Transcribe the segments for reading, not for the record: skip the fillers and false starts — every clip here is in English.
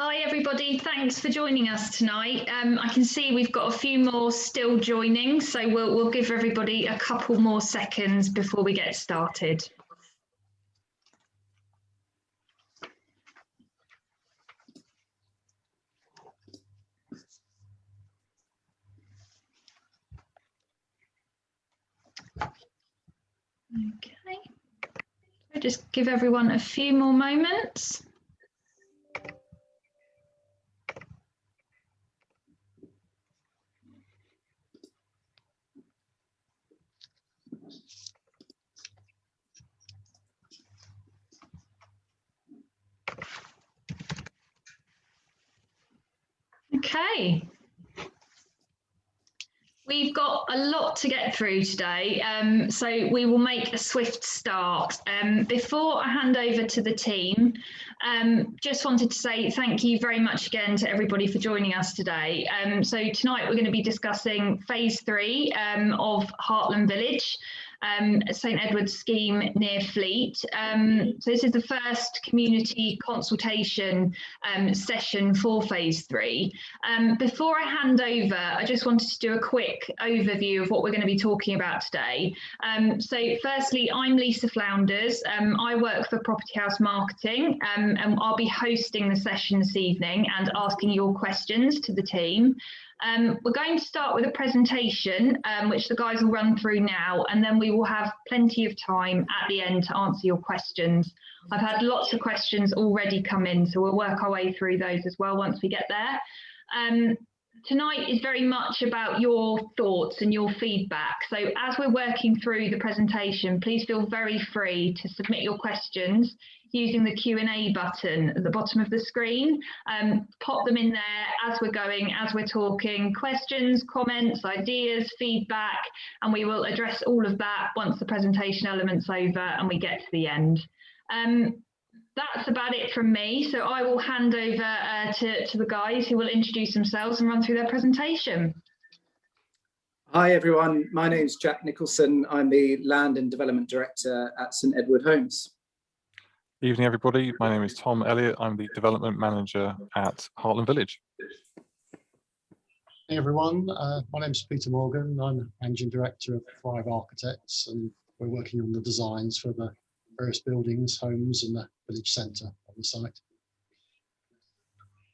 Hi everybody, thanks for joining us tonight. I can see we've got a few more still joining, so we'll give everybody a couple more seconds before we get started. Okay, I'll just give everyone a few more moments. Okay. We've got a lot to get through today, so we will make a swift start. Before I hand over to the team, just wanted to say thank you very much again to everybody for joining us today. So tonight we're going to be discussing phase 3 of Hartland Village, St Edward's scheme near Fleet. So this is the first community consultation session for phase 3. Before I hand over, I just wanted to do a quick overview of what we're going to be talking about today. So firstly, I'm Lisa Flounders. I work for Property House Marketing, and I'll be hosting the session this evening and asking your questions to the team. We're going to start with a presentation, which the guys will run through now, and then we will have plenty of time at the end to answer your questions. I've had lots of questions already come in, so we'll work our way through those as well once we get there. Tonight is very much about your thoughts and your feedback. So as we're working through the presentation, please feel very free to submit your questions using the Q&A button at the bottom of the screen. Pop them in there as we're going, as we're talking, questions, comments, ideas, feedback, and we will address all of that once the presentation element's over and we get to the end. That's about it from me, so I will hand over to the guys who will introduce themselves and run through their presentation. Hi everyone, my name's Jack Nicholson. I'm the Land and Development Director at St Edward Homes. Evening everybody, my name is Tom Elliott. I'm the Development Manager at Hartland Village. Hey everyone, my name's Peter Morgan. I'm Managing Director of Thrive Architects, and we're working on the designs for the various buildings, homes and the village centre on the site.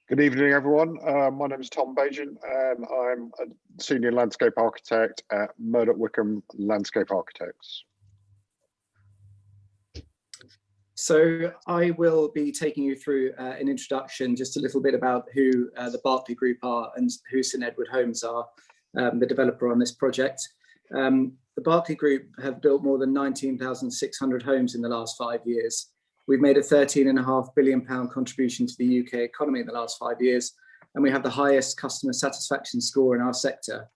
Good evening everyone, my name is Tom Bajan and I'm a Senior Landscape Architect at Murdoch Wickham Landscape Architects. So I will be taking you through an introduction, just a little bit about who the Berkeley Group are and who St Edward Homes are, the developer on this project. The Berkeley Group have built more than 19,600 homes in the last 5 years. We've made a £13.5 billion contribution to the UK economy in the last 5 years, and we have the highest customer satisfaction score in our sector.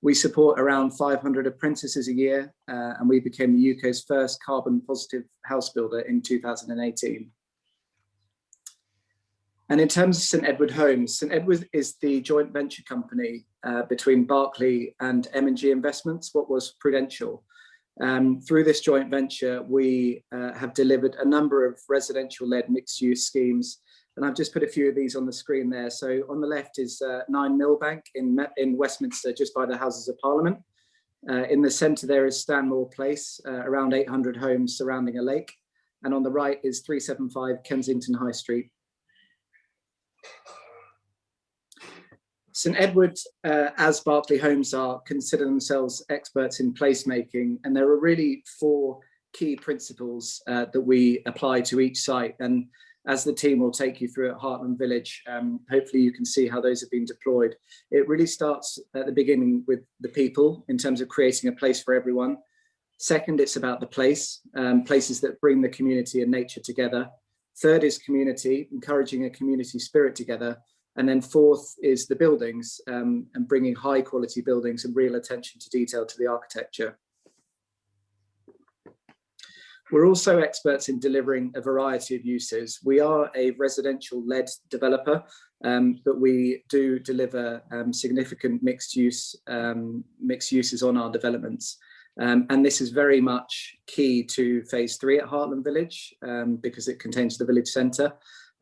We support around 500 apprentices a year, and we became the UK's first carbon positive house builder in 2018. And in terms of St Edward Homes, St Edward is the joint venture company between Berkeley and M&G Investments, what was Prudential. Through this joint venture, we have delivered a number of residential-led mixed-use schemes, and I've just put a few of these on the screen there. So on the left is 9 Millbank in Westminster, just by the Houses of Parliament. In the centre there is Stanmore Place, around 800 homes surrounding a lake, and on the right is 375 Kensington High Street. St Edward, as Berkeley Homes are, consider themselves experts in placemaking, and there are really 4 key principles that we apply to each site. And as the team will take you through at Hartland Village, hopefully you can see how those have been deployed. It really starts at the beginning with the people in terms of creating a place for everyone. Second, it's about the place, places that bring the community and nature together. Third is community, encouraging a community spirit together. And then fourth is the buildings, and bringing high quality buildings and real attention to detail to the architecture. We're also experts in delivering a variety of uses. We are a residential-led developer, but we do deliver significant mixed uses on our developments. And this is very much key to phase 3 at Hartland Village, because it contains the village centre.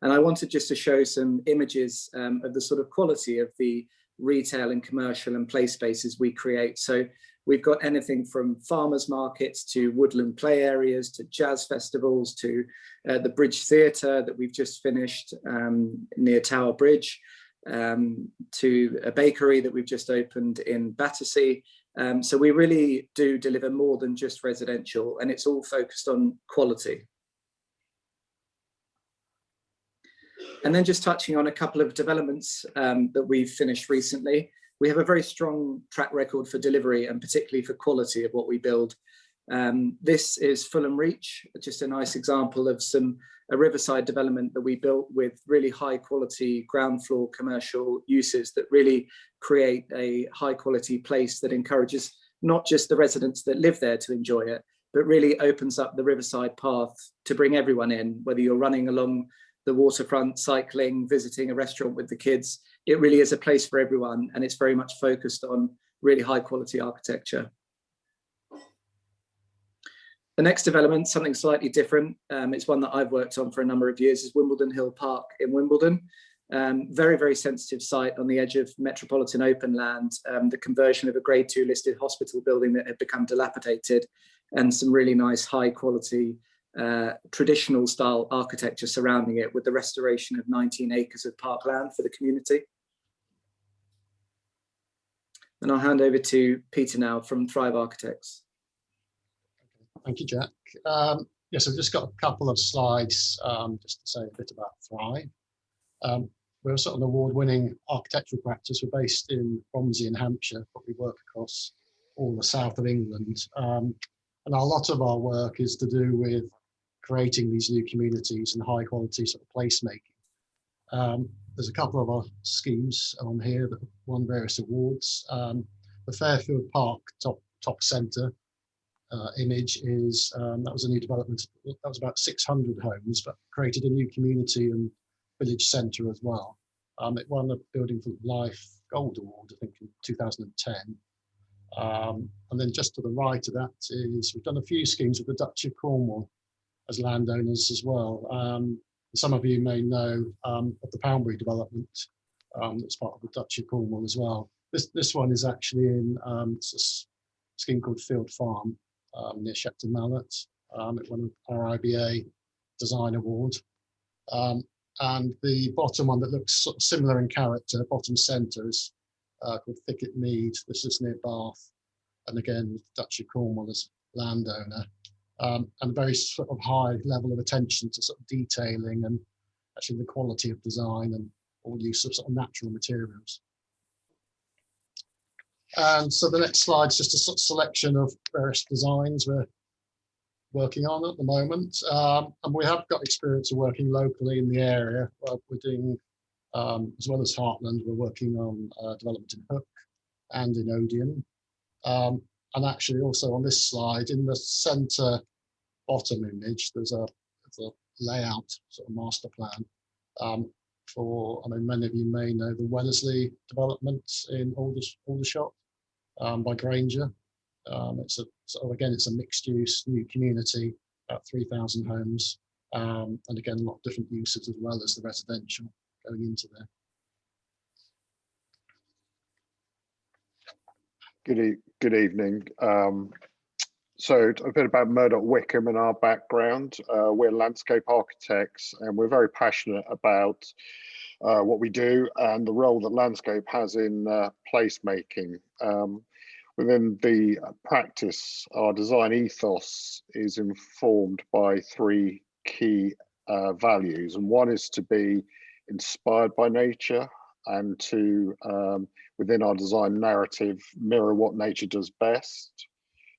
And I wanted just to show some images of the sort of quality of the retail and commercial and play spaces we create. So we've got anything from farmers markets to woodland play areas to jazz festivals to the Bridge Theatre that we've just finished near Tower Bridge, to a bakery that we've just opened in Battersea. So we really do deliver more than just residential, and it's all focused on quality. And then just touching on a couple of developments that we've finished recently. We have a very strong track record for delivery and particularly for quality of what we build. This is Fulham Reach, just a nice example of a riverside development that we built with really high quality ground floor commercial uses that really create a high quality place that encourages not just the residents that live there to enjoy it, but really opens up the riverside path to bring everyone in, whether you're running along the waterfront, cycling, visiting a restaurant with the kids. It really is a place for everyone, and it's very much focused on really high quality architecture. The next development, something slightly different, it's one that I've worked on for a number of years, is Wimbledon Hill Park in Wimbledon. Very, very sensitive site on the edge of metropolitan open land, the conversion of a grade 2 listed hospital building that had become dilapidated, and some really nice high quality traditional style architecture surrounding it, with the restoration of 19 acres of parkland for the community. And I'll hand over to Peter now from Thrive Architects. Thank you, Jack. Yes, I've just got a couple of slides just to say a bit about Thrive. We're sort of an award-winning architectural practice. We're based in Romsey in Hampshire, but we work across all the south of England. And a lot of our work is to do with creating these new communities and high quality sort of placemaking. There's a couple of our schemes on here that have won various awards. The Fairfield Park top centre image is, that was a new development. That was about 600 homes, but created a new community and village centre as well. It won the Building for Life Gold Award, I think, in 2010. And then just to the right of that is, we've done a few schemes with the Duchy of Cornwall as landowners as well. Some of you may know of the Poundbury development that's part of the Duchy of Cornwall as well. This one is actually in it's a scheme called Field Farm near Shepton Mallet. It won our IBA Design Award. And the bottom one that looks sort of similar in character, bottom centre, is called Thicket Mead. This is near Bath, and again, Duchy of Cornwall as landowner, and very sort of high level of attention to sort of detailing and actually the quality of design and all use of sort of natural materials. And so the next slide is just a sort of selection of various designs we're working on at the moment, and we have got experience of working locally in the area. We're doing, as well as Hartland, we're working on development in Hook and in Odeon. And actually also on this slide, in the centre bottom image, there's a layout sort of master plan for, I mean, many of you may know the Wellesley development in Aldershot by Granger. It's a sort of, again, it's a mixed use new community, about 3,000 homes, and again, a lot of different uses as well as the residential going into there. Good evening. So a bit about Murdoch Wickham and our background. We're landscape architects, and we're very passionate about what we do and the role that landscape has in placemaking. Within the practice, our design ethos is informed by three key values, and one is to be inspired by nature, and to, within our design narrative, mirror what nature does best.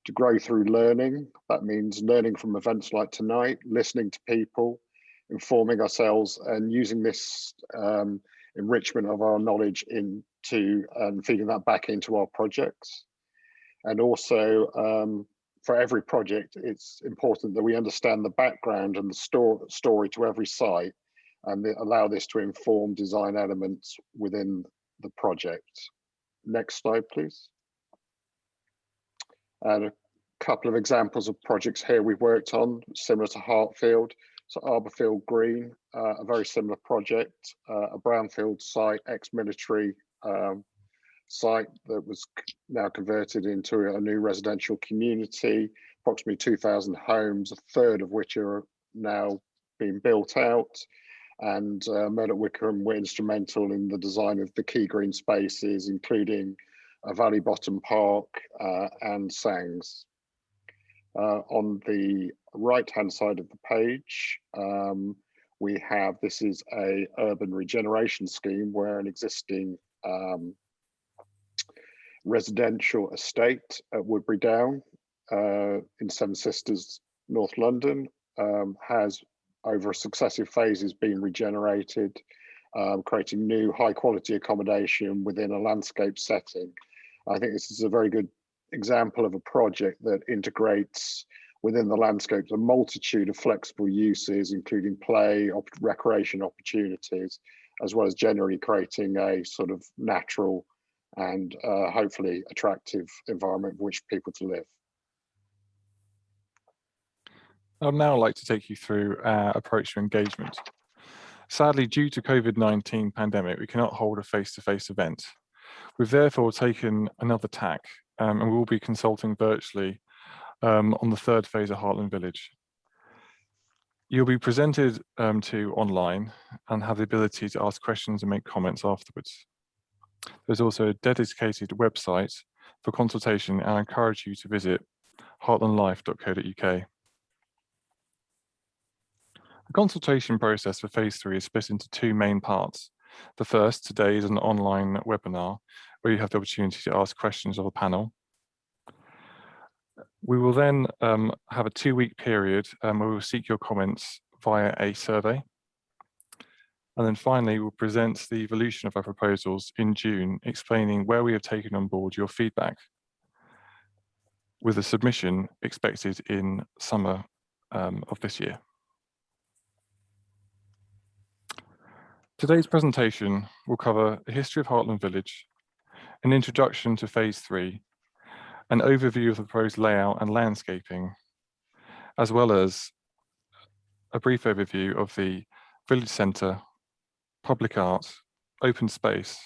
To grow through learning, that means learning from events like tonight, listening to people, informing ourselves, and using this enrichment of our knowledge into and feeding that back into our projects. And also, for every project, it's important that we understand the background and the story to every site, and allow this to inform design elements within the project. Next slide, please. And a couple of examples of projects here we've worked on, similar to Hartfield. So Arborfield Green, a very similar project, a brownfield site, ex-military site that was now converted into a new residential community, approximately 2,000 homes, a third of which are now being built out. And Murdoch Wickham were instrumental in the design of the key green spaces, including Valley Bottom Park and Sangs. On the right-hand side of the page, we have, this is a urban regeneration scheme where an existing residential estate at Woodbury Down in Seven Sisters, North London, has over successive phases been regenerated, creating new high quality accommodation within a landscape setting. I think this is a very good example of a project that integrates within the landscapes a multitude of flexible uses, including play, recreation opportunities, as well as generally creating a sort of natural and hopefully attractive environment for which people to live. I'd now like to take you through our approach to engagement. Sadly, due to COVID-19 pandemic, we cannot hold a face-to-face event. We've therefore taken another tack, and we will be consulting virtually on the third phase of Hartland Village. You'll be presented to online and have the ability to ask questions and make comments afterwards. There's also a dedicated website for consultation, and I encourage you to visit heartlandlife.co.uk. The consultation process for phase 3 is split into two main parts. The first today is an online webinar where you have the opportunity to ask questions of a panel. We will then have a 2-week period where we will seek your comments via a survey. And then finally, we'll present the evolution of our proposals in June, explaining where we have taken on board your feedback, with a submission expected in summer of this year. Today's presentation will cover a history of Hartland Village, an introduction to phase 3, an overview of the proposed layout and landscaping, as well as a brief overview of the village centre, public art, open space,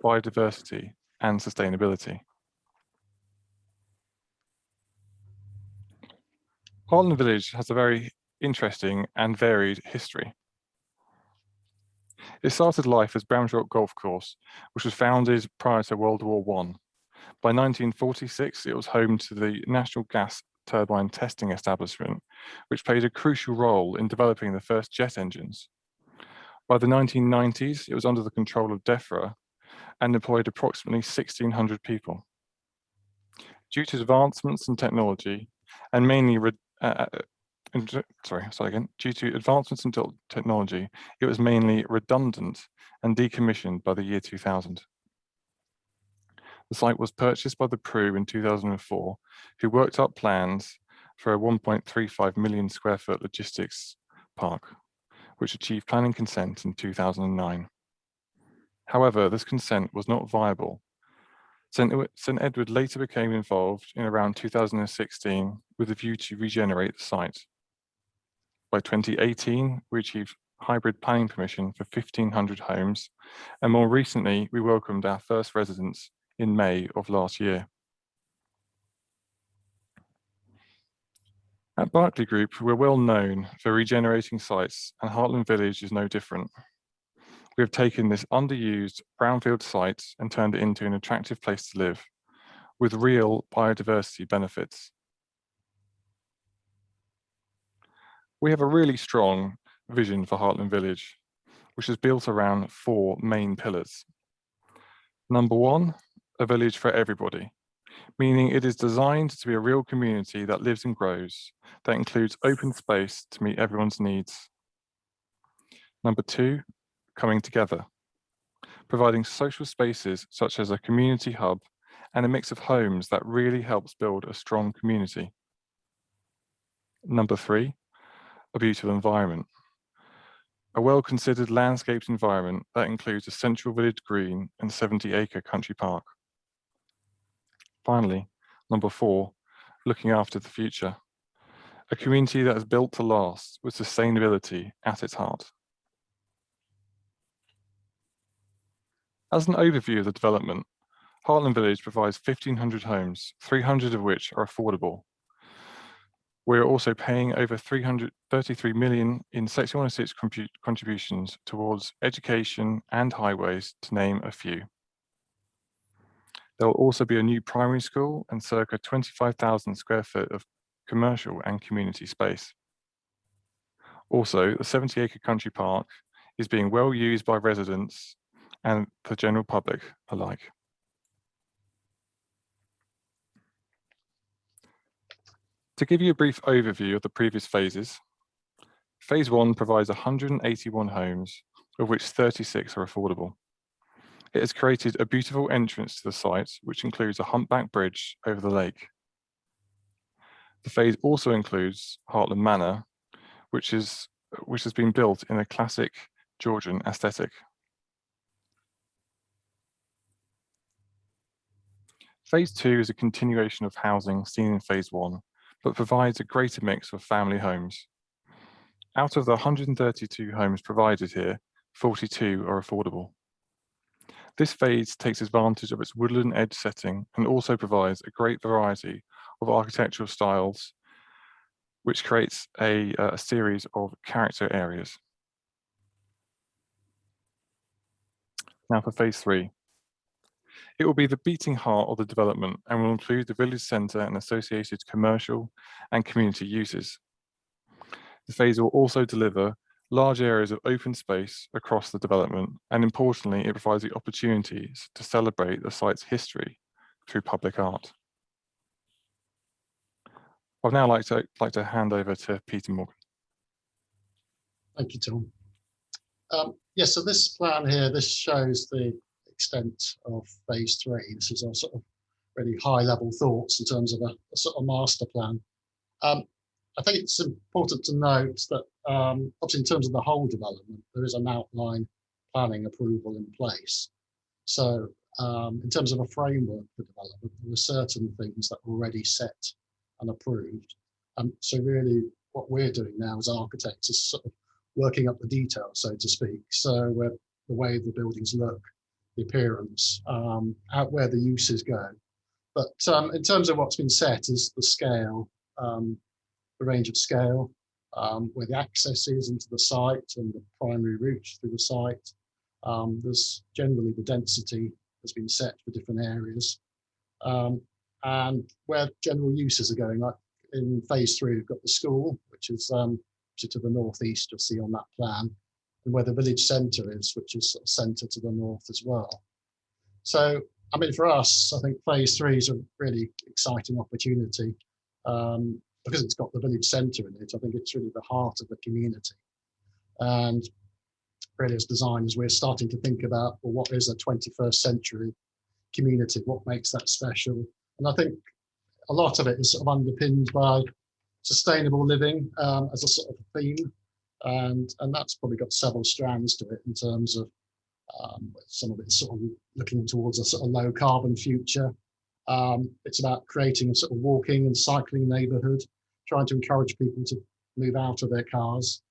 biodiversity, and sustainability. Hartland Village has a very interesting and varied history. It started life as Bramshock Golf Course, which was founded prior to World War I. By 1946, it was home to the National Gas Turbine Testing Establishment, which played a crucial role in developing the first jet engines. By the 1990s, it was under the control of DEFRA and employed approximately 1,600 people. Due to advancements in technology, and mainly due to advancements in technology, it was mainly redundant and decommissioned by the year 2000. The site was purchased by the Pru in 2004, who worked up plans for a 1.35 million square foot logistics park, which achieved planning consent in 2009. However, this consent was not viable. St Edward later became involved in around 2016 with a view to regenerate the site. By 2018, we achieved hybrid planning permission for 1,500 homes, and more recently, we welcomed our first residents in May of last year. At Berkeley Group, we're well known for regenerating sites, and Hartland Village is no different. We have taken this underused brownfield site and turned it into an attractive place to live, with real biodiversity benefits. We have a really strong vision for Hartland Village, which is built around 4 main pillars. Number 1, a village for everybody, meaning it is designed to be a real community that lives and grows, that includes open space to meet everyone's needs. Number 2, coming together, providing social spaces such as a community hub and a mix of homes that really helps build a strong community. Number 3, a beautiful environment, a well-considered landscaped environment that includes a central village green and 70-acre country park. Finally, number 4, looking after the future, a community that is built to last with sustainability at its heart. As an overview of the development, Hartland Village provides 1,500 homes, 300 of which are affordable. We're also paying over 333 million in Section 106 contributions towards education and highways, to name a few. There will also be a new primary school and circa 25,000 square foot of commercial and community space. Also, the 70-acre country park is being well used by residents and the general public alike. To give you a brief overview of the previous phases, Phase 1 provides 181 homes, of which 36 are affordable. It has created a beautiful entrance to the site, which includes a humpback bridge over the lake. The phase also includes Hartland Manor, which has been built in a classic Georgian aesthetic. Phase 2 is a continuation of housing seen in Phase 1, but provides a greater mix of family homes. Out of the 132 homes provided here, 42 are affordable. This phase takes advantage of its woodland edge setting and also provides a great variety of architectural styles, which creates a series of character areas. Now for Phase 3. It will be the beating heart of the development and will include the village centre and associated commercial and community uses. The phase will also deliver large areas of open space across the development, and importantly, it provides the opportunities to celebrate the site's history through public art. I'd now like to hand over to Peter Morgan. Thank you, Tom. Yes, so this plan here, this shows the extent of Phase 3. This is our sort of really high-level thoughts in terms of a sort of master plan. I think it's important to note that obviously in terms of the whole development, there is an outline planning approval in place. So in terms of a framework for development, there are certain things that are already set and approved. So really what we're doing now as architects is sort of working up the details, so to speak. So the way the buildings look, the appearance, out where the uses go. But in terms of what's been set is the scale, the range of scale, where the access is into the site and the primary route through the site. There's generally the density has been set for different areas, and where general uses are going. Like in Phase 3, we've got the school, which is to the northeast, you'll see on that plan, and where the village centre is, which is sort of centre to the north as well. So, I mean, for us, I think Phase 3 is a really exciting opportunity. Because it's got the village centre in it, I think it's really the heart of the community. And really as designers, we're starting to think about, well, what is a 21st century community? What makes that special? And I think a lot of it is sort of underpinned by sustainable living as a sort of theme. And that's probably got several strands to it in terms of some of it's sort of looking towards a sort of low carbon future. It's about creating a sort of walking and cycling neighbourhood, trying to encourage people to move out of their cars.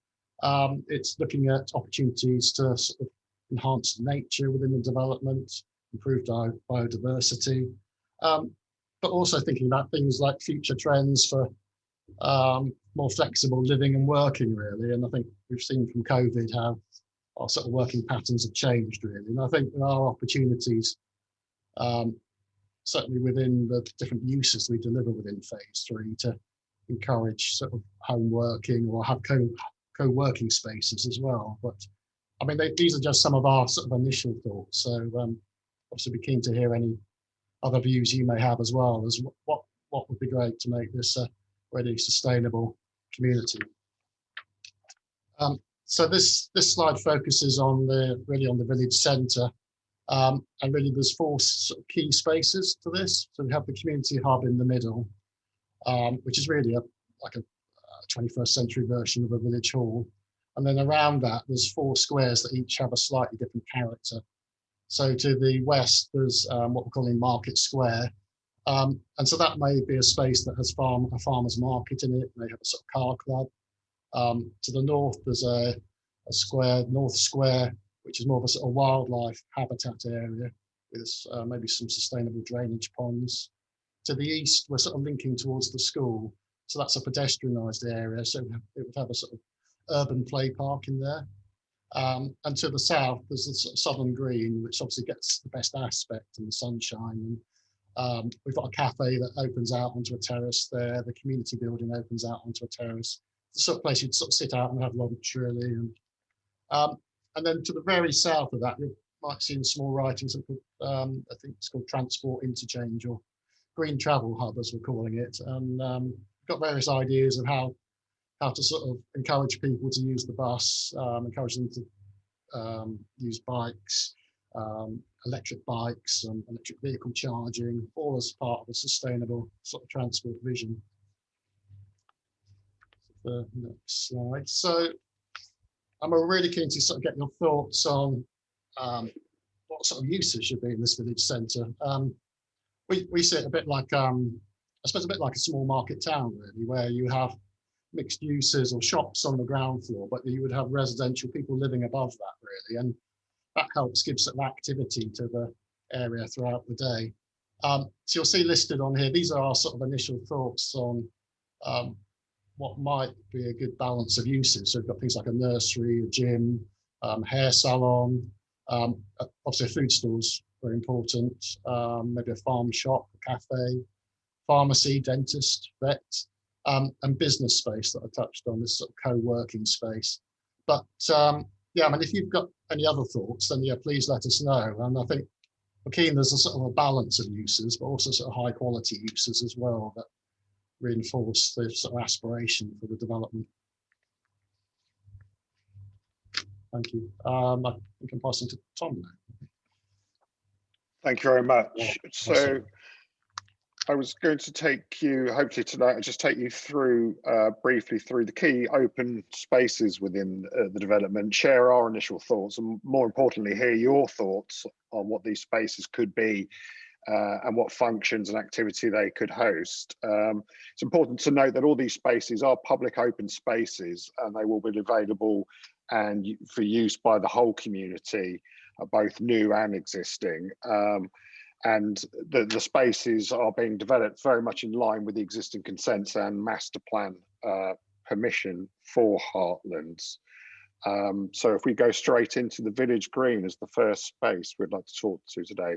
It's looking at opportunities to sort of enhance nature within the development, improve biodiversity, but also thinking about things like future trends for more flexible living and working, really. And I think we've seen from COVID how our sort of working patterns have changed, really. And I think there are opportunities certainly within the different uses we deliver within Phase 3 to encourage sort of home working or have co-working spaces as well. But I mean, these are just some of our sort of initial thoughts. So obviously be keen to hear any other views you may have as well as what would be great to make this a really sustainable community. So this slide focuses on really on the village centre. And really there's four sort of key spaces to this. So we have the community hub in the middle, which is really like a 21st century version of a village hall. And then around that, there's four squares that each have a slightly different character. So to the west, there's what we're calling Market Square, And so that may be a space that has a farmer's market in it, may have a sort of car club. To the north, there's a square, North Square, which is more of a sort of wildlife habitat area with maybe some sustainable drainage ponds. To the east, we're sort of linking towards the school. So that's a pedestrianised area. So it would have a sort of urban play park in there. And to the south, there's the sort of southern green, which obviously gets the best aspect and the sunshine. And we've got a cafe that opens out onto a terrace there. The community building opens out onto a terrace. It's the sort of place you'd sort of sit out and have lunch, really. And then to the very south of that, you might see in small writing something called, I think it's called Transport Interchange or Green Travel Hub, as we're calling it. And got various ideas of how to sort of encourage people to use the bus, encourage them to use bikes, electric bikes and electric vehicle charging, all as part of a sustainable sort of transport vision. The next slide. So I'm really keen to sort of get your thoughts on what sort of uses should be in this village centre. We see it a bit like, I suppose a bit like a small market town, really, where you have mixed uses or shops on the ground floor, but you would have residential people living above that, really, and that helps give some activity to the area throughout the day. So you'll see listed on here, these are our sort of initial thoughts on what might be a good balance of uses. So we've got things like a nursery, a gym, hair salon, obviously food stores, very important, maybe a farm shop, a cafe, pharmacy, dentist, vet, and business space that I touched on, this sort of co-working space. But yeah, I mean, if you've got any other thoughts, then yeah, please let us know. And I think we're keen there's a sort of a balance of uses, but also sort of high quality uses as well that reinforce the sort of aspiration for the development. Thank you. I think I'm passing to Tom now. Thank you very much. Yeah, so I was going to take you, hopefully tonight, I'll just take you through briefly through the key open spaces within the development, share our initial thoughts, and more importantly, hear your thoughts on what these spaces could be and what functions and activity they could host. It's important to note that all these spaces are public open spaces and they will be available and for use by the whole community, both new and existing. And the spaces are being developed very much in line with the existing consents and master plan permission for Hartlands. So if we go straight into the village green as the first space we'd like to talk to today.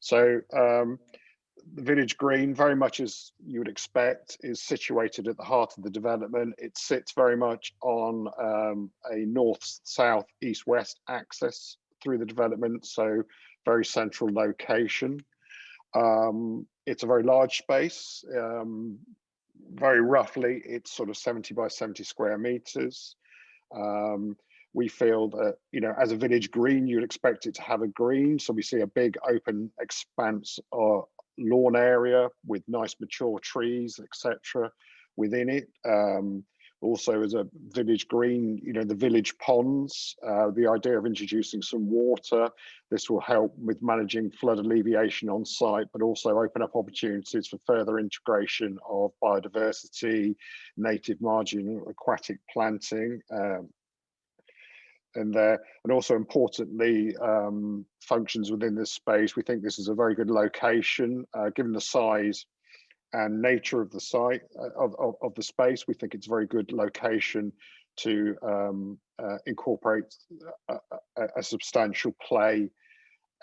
So the village green, very much as you would expect, is situated at the heart of the development. It sits very much on a north, south, east, west axis through the development. So very central location. It's a very large space. Very roughly, it's sort of 70 by 70 square meters. We feel that, you know, as a village green, you'd expect it to have a green. So we see a big open expanse or lawn area with nice mature trees, etc. within it. Also as a village green, you know, the village ponds, the idea of introducing some water. This will help with managing flood alleviation on site, but also open up opportunities for further integration of biodiversity, native marginal aquatic planting, and also importantly, functions within this space. We think this is a very good location, given the size and nature of the site of the space. We think it's a very good location to incorporate a substantial play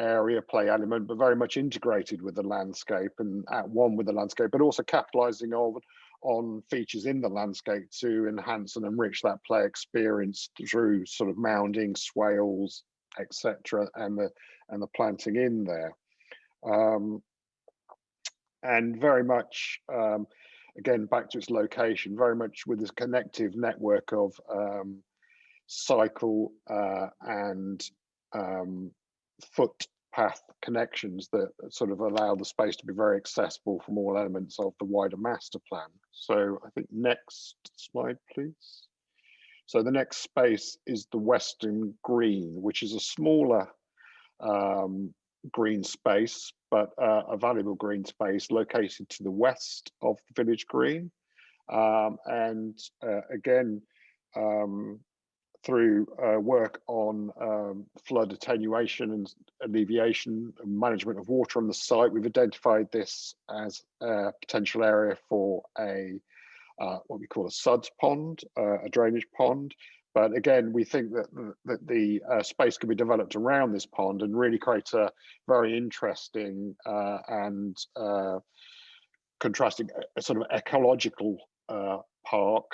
area, play element, but very much integrated with the landscape and at one with the landscape, but also capitalizing on features in the landscape to enhance and enrich that play experience through sort of mounding, swales, etc., and the planting in there. And very much, again, back to its location, very much with this connective network of cycle and footpath connections that sort of allow the space to be very accessible from all elements of the wider master plan. So I think next slide, please. So the next space is the Western Green, which is a smaller green space, but a valuable green space located to the west of the village green. Again, through work on flood attenuation and alleviation and management of water on the site, we've identified this as a potential area for a what we call a suds pond, a drainage pond. But again, we think that the space can be developed around this pond and really create a very interesting and contrasting a sort of ecological park,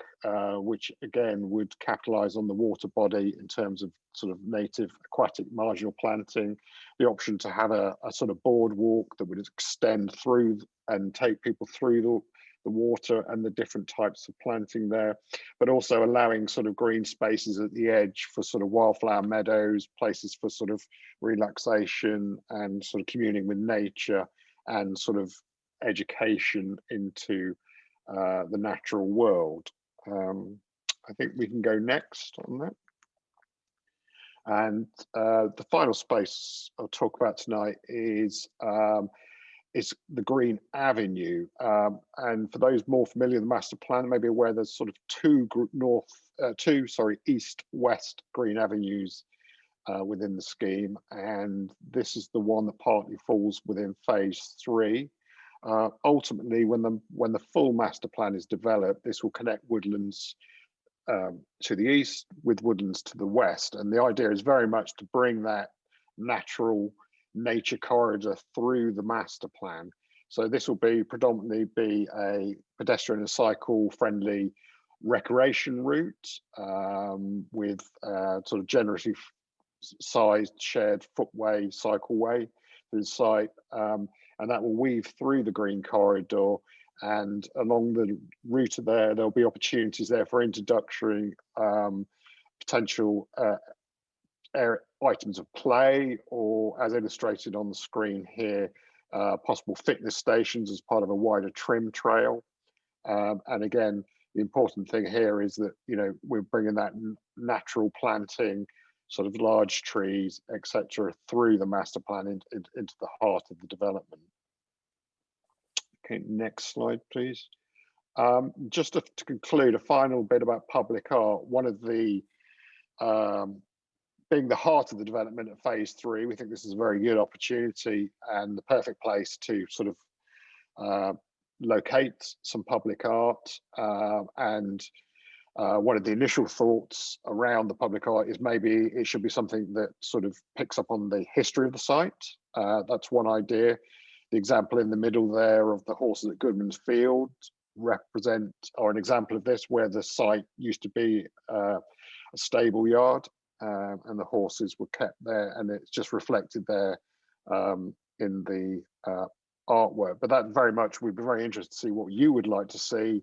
which again would capitalize on the water body in terms of sort of native aquatic marginal planting, the option to have a sort of boardwalk that would extend through and take people through the water and the different types of planting there, but also allowing sort of green spaces at the edge for sort of wildflower meadows, places for sort of relaxation and sort of communing with nature and sort of education into the natural world. I think we can go next on that. And the final space I'll talk about tonight is the Green Avenue. And for those more familiar with the master plan, maybe aware there's sort of two east-west green avenues within the scheme. And this is the one that partly falls within phase 3. Ultimately, when the full master plan is developed, this will connect woodlands to the east with woodlands to the west. And the idea is very much to bring that natural nature corridor through the master plan. So this will predominantly be a pedestrian and cycle friendly recreation route with sort of generously sized shared footway, cycleway through the site. And that will weave through the green corridor, and along the route there'll be opportunities there for introductory potential items of play, or as illustrated on the screen here, possible fitness stations as part of a wider trim trail. And again, the important thing here is that, you know, we're bringing that natural planting, sort of large trees, etc., through the master plan into the heart of the development. Okay, next slide, please. Just to conclude, a final bit about public art. One of the being the heart of the development at phase 3, we think this is a very good opportunity and the perfect place to sort of locate some public art. And one of the initial thoughts around the public art is maybe it should be something that sort of picks up on the history of the site. That's one idea. The example in the middle there of the horses at Goodman's Field are an example of this, where the site used to be a stable yard. And the horses were kept there, and it's just reflected there in the artwork. But that very much, we'd be very interested to see what you would like to see,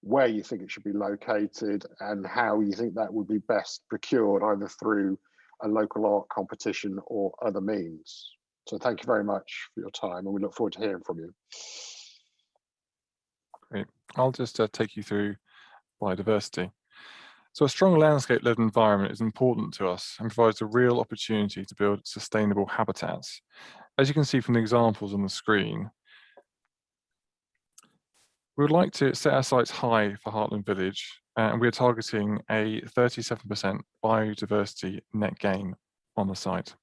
where you think it should be located, and how you think that would be best procured, either through a local art competition or other means. So thank you very much for your time, and we look forward to hearing from you. Great. I'll just take you through biodiversity. So a strong landscape-led environment is important to us and provides a real opportunity to build sustainable habitats. As you can see from the examples on the screen, we would like to set our sights high for Hartland Village, and we are targeting a 37% biodiversity net gain on the site.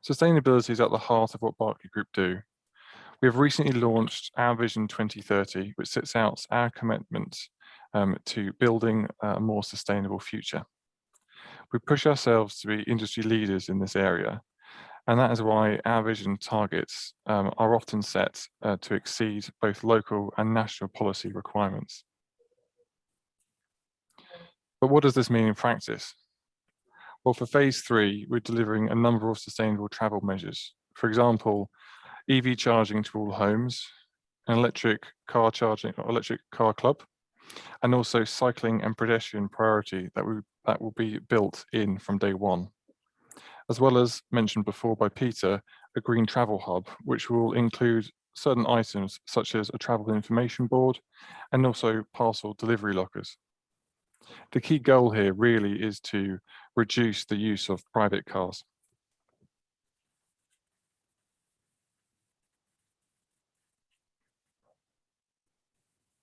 Sustainability is at the heart of what Berkeley Group do. We have recently launched our Vision 2030, which sets out our commitment to building a more sustainable future. We push ourselves to be industry leaders in this area, and that is why our vision targets are often set to exceed both local and national policy requirements. But what does this mean in practice? Well, for phase 3, we're delivering a number of sustainable travel measures. For example, EV charging to all homes, an electric car club, and also cycling and pedestrian priority that will be built in from day one. As well as mentioned before by Peter, a green travel hub, which will include certain items such as a travel information board and also parcel delivery lockers. The key goal here really is to reduce the use of private cars.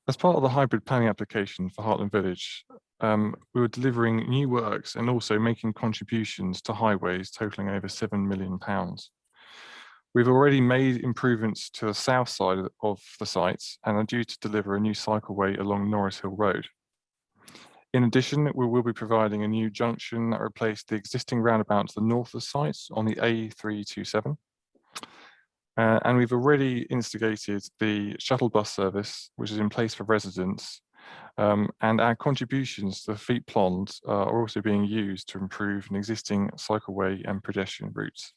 As part of the hybrid planning application for Hartland Village, we were delivering new works and also making contributions to highways totaling over £7 million. We've already made improvements to the south side of the sites and are due to deliver a new cycleway along Norris Hill Road. In addition, we will be providing a new junction that replaced the existing roundabout to the north of the sites on the A327. And we've already instigated the shuttle bus service, which is in place for residents. And our contributions to the Fleet Plans are also being used to improve an existing cycleway and pedestrian routes.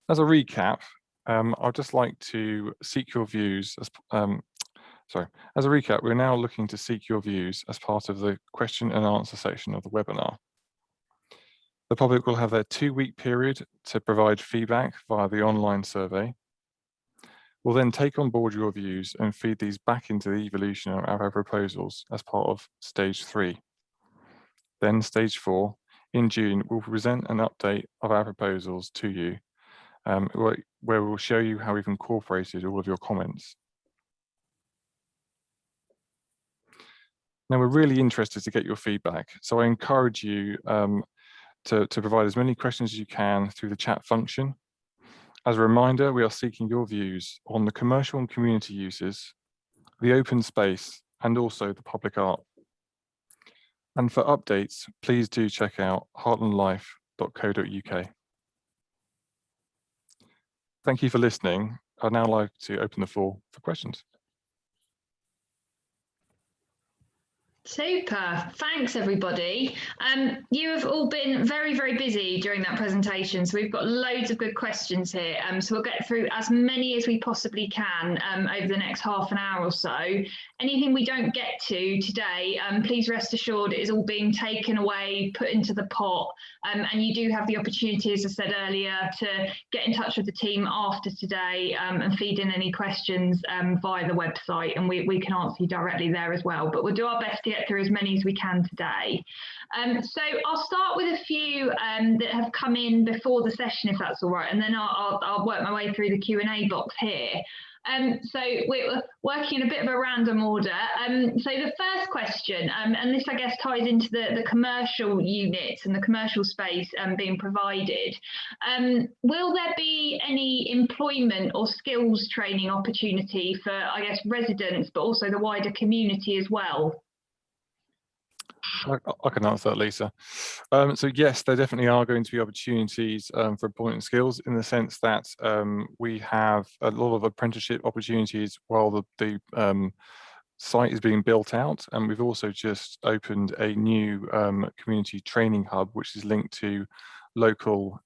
As a recap, I'd just like to seek your views as a recap, we're now looking to seek your views as part of the question and answer section of the webinar. The public will have their 2-week period to provide feedback via the online survey. We'll then take on board your views and feed these back into the evolution of our proposals as part of stage 3. Then stage 4, in June, we'll present an update of our proposals to you, where we'll show you how we've incorporated all of your comments. Now, we're really interested to get your feedback, so I encourage you to provide as many questions as you can through the chat function. As a reminder, we are seeking your views on the commercial and community uses, the open space, and also the public art. And for updates, please do check out heartlandlife.co.uk. Thank you for listening. I'd now like to open the floor for questions. Super, thanks everybody. You have all been very, very busy during that presentation, so we've got loads of good questions here. So we'll get through as many as we possibly can over the next half an hour or so. Anything we don't get to today, please rest assured it is all being taken away, put into the pot, and you do have the opportunity, as I said earlier, to get in touch with the team after today and feed in any questions via the website, and we can answer you directly there as well. But we'll do our best to get through as many as we can today. So I'll start with a few that have come in before the session, if that's all right, and then I'll work my way through the Q&A box here. So we're working in a bit of a random order. So the first question, and this I guess ties into the commercial units and the commercial space being provided. Will there be any employment or skills training opportunity for, I guess, residents, but also the wider community as well? I can answer that, Lisa. So yes, there definitely are going to be opportunities for employment skills, in the sense that we have a lot of apprenticeship opportunities while the site is being built out, and we've also just opened a new community training hub, which is linked to local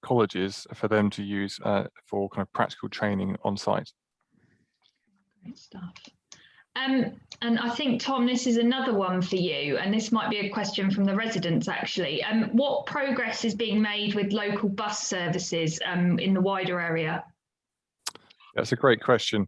colleges for them to use for kind of practical training on site. Great stuff. And I think, Tom, this is another one for you, and this might be a question from the residents actually. What progress is being made with local bus services in the wider area? That's a great question.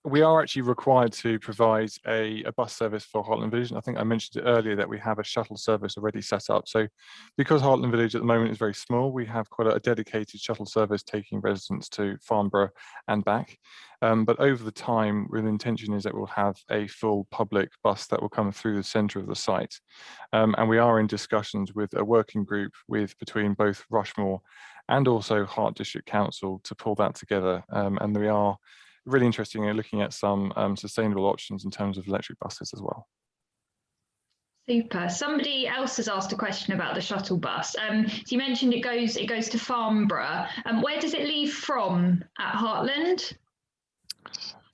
We are actually required to provide a bus service for Hartland Village. And I think I mentioned it earlier that we have a shuttle service already set up. So because Hartland Village at the moment is very small, we have quite a dedicated shuttle service taking residents to Farnborough and back. But over the time, the intention is that we'll have a full public bus that will come through the centre of the site. And we are in discussions with a working group between both Rushmore and also Hart District Council to pull that together. And we are really interesting in looking at some sustainable options in terms of electric buses as well. Super. Somebody else has asked a question about the shuttle bus. So you mentioned it goes to Farnborough. Where does it leave from at Hartland?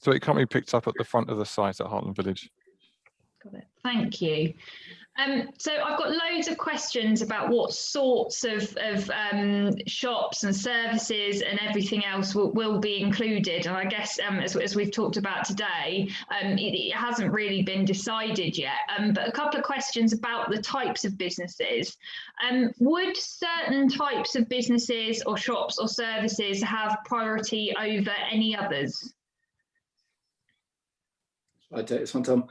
So it can't be picked up at the front of the site at Hartland Village. Got it. Thank you. So I've got loads of questions about what sorts of shops and services and everything else will be included. And I guess as we've talked about today, it hasn't really been decided yet. But a couple of questions about the types of businesses. Would certain types of businesses or shops or services have priority over any others? I'll take this one, Tom.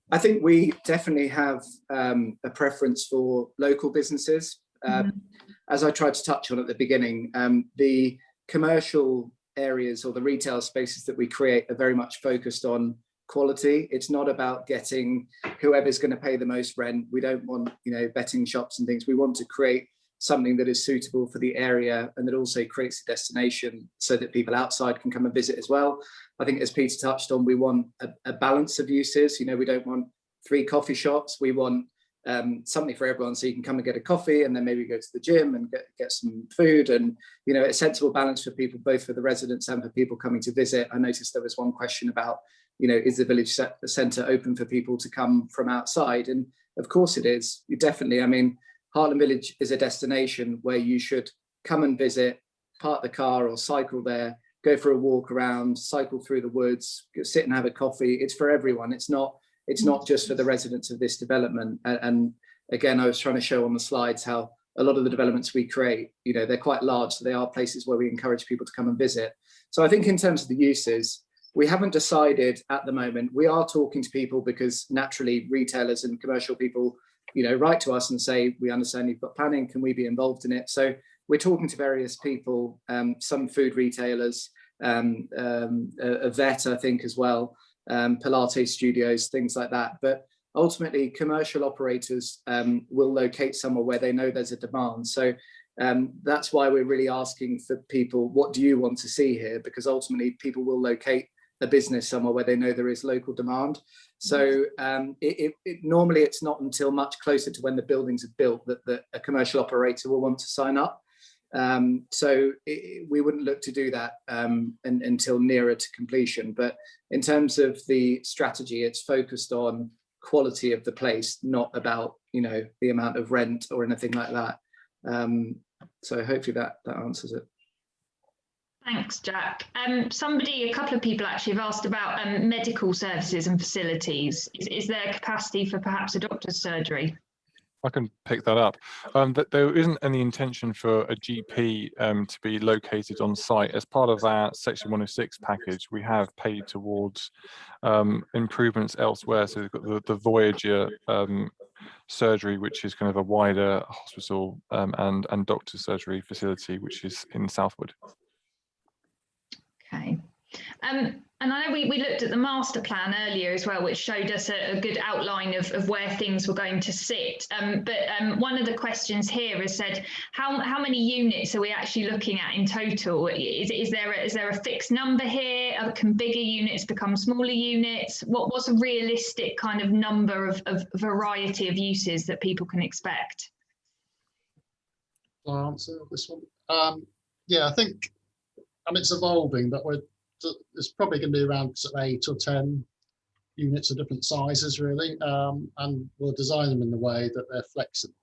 I think we definitely have a preference for local businesses. As I tried to touch on at the beginning, the commercial areas or the retail spaces that we create are very much focused on quality. It's not about getting whoever's going to pay the most rent. We don't want, betting shops and things. We want to create something that is suitable for the area and that also creates a destination so that people outside can come and visit as well. I think, as Peter touched on, we want a balance of uses. We don't want 3 coffee shops. We want something for everyone, so you can come and get a coffee and then maybe go to the gym and get some food, and a sensible balance for people, both for the residents and for people coming to visit. I noticed there was one question about, is the village centre open for people to come from outside? And of course it is. Definitely. I mean, Hartland Village is a destination where you should come and visit, park the car or cycle there, go for a walk around, cycle through the woods, sit and have a coffee. It's for everyone. It's not just for the residents of this development. And again, I was trying to show on the slides how a lot of the developments we create, they're quite large, so they are places where we encourage people to come and visit. So I think in terms of the uses, we haven't decided at the moment. We are talking to people because naturally retailers and commercial people, write to us and say, we understand you've got planning, can we be involved in it? So we're talking to various people, some food retailers, a vet, I think, as well, Pilates studios, things like that. But ultimately, commercial operators will locate somewhere where they know there's a demand. So that's why we're really asking for people, what do you want to see here? Because ultimately, people will locate a business somewhere where they know there is local demand. So normally it's not until much closer to when the buildings are built that a commercial operator will want to sign up. So we wouldn't look to do that until nearer to completion. But in terms of the strategy, it's focused on quality of the place, not about the amount of rent or anything like that. So hopefully that answers it. Thanks, Jack. A couple of people actually have asked about medical services and facilities. Is there capacity for perhaps a doctor's surgery? I can pick that up. That there isn't any intention for a GP to be located on site. As part of our Section 106 package, we have paid towards improvements elsewhere. So we've got the Voyager surgery, which is kind of a wider hospital and doctor's surgery facility, which is in Southwood. Okay. And I know we looked at the master plan earlier as well, which showed us a good outline of where things were going to sit. But one of the questions here has said, how many units are we actually looking at in total? Is there a fixed number here? Can bigger units become smaller units? What's a realistic kind of number of variety of uses that people can expect? I'll answer this one. Yeah, I think, it's evolving, but there's probably going to be around 8 or 10 units of different sizes, really, and we'll design them in the way that they're flexible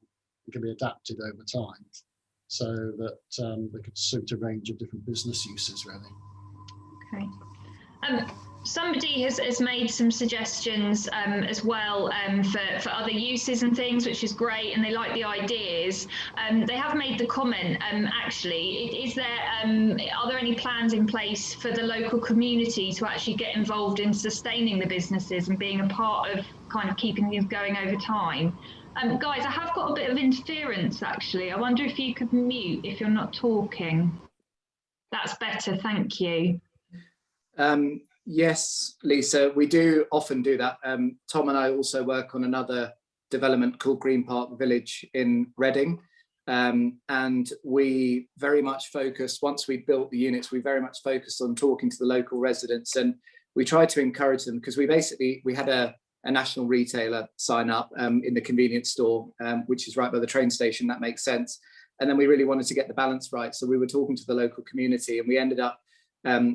and can be adapted over time, so that they could suit a range of different business uses, really. Okay. Somebody has made some suggestions as well for other uses and things, which is great, and they like the ideas. They have made the comment, actually, are there any plans in place for the local community to actually get involved in sustaining the businesses and being a part of kind of keeping things going over time? Guys, I have got a bit of interference, actually. I wonder if you could mute if you're not talking. That's better, thank you. Yes, Lisa, we do often do that. Tom and I also work on another development called Green Park Village in Reading. And we very much focus, once we built the units, we very much focused on talking to the local residents, and we tried to encourage them, because we had a national retailer sign up in the convenience store, which is right by the train station. That makes sense. And then we really wanted to get the balance right. So we were talking to the local community, and we ended up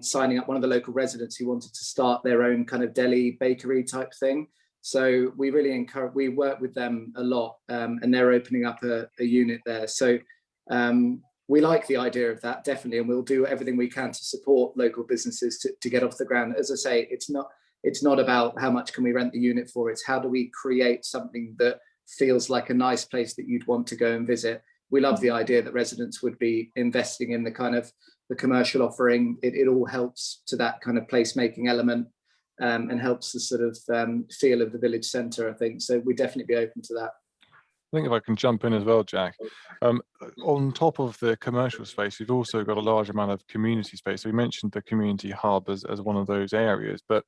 signing up one of the local residents who wanted to start their own kind of deli bakery type thing. So we really we work with them a lot, and they're opening up a unit there. So we like the idea of that, definitely, and we'll do everything we can to support local businesses to get off the ground. As I say, it's not about how much can we rent the unit for, it's how do we create something that feels like a nice place that you'd want to go and visit. We love the idea that residents would be investing in the kind of the commercial offering. It all helps to that kind of placemaking element, and helps the sort of feel of the village centre, I think. So we'd definitely be open to that. I think if I can jump in as well, Jack, on top of the commercial space, we've also got a large amount of community space. So we mentioned the community hub as one of those areas, but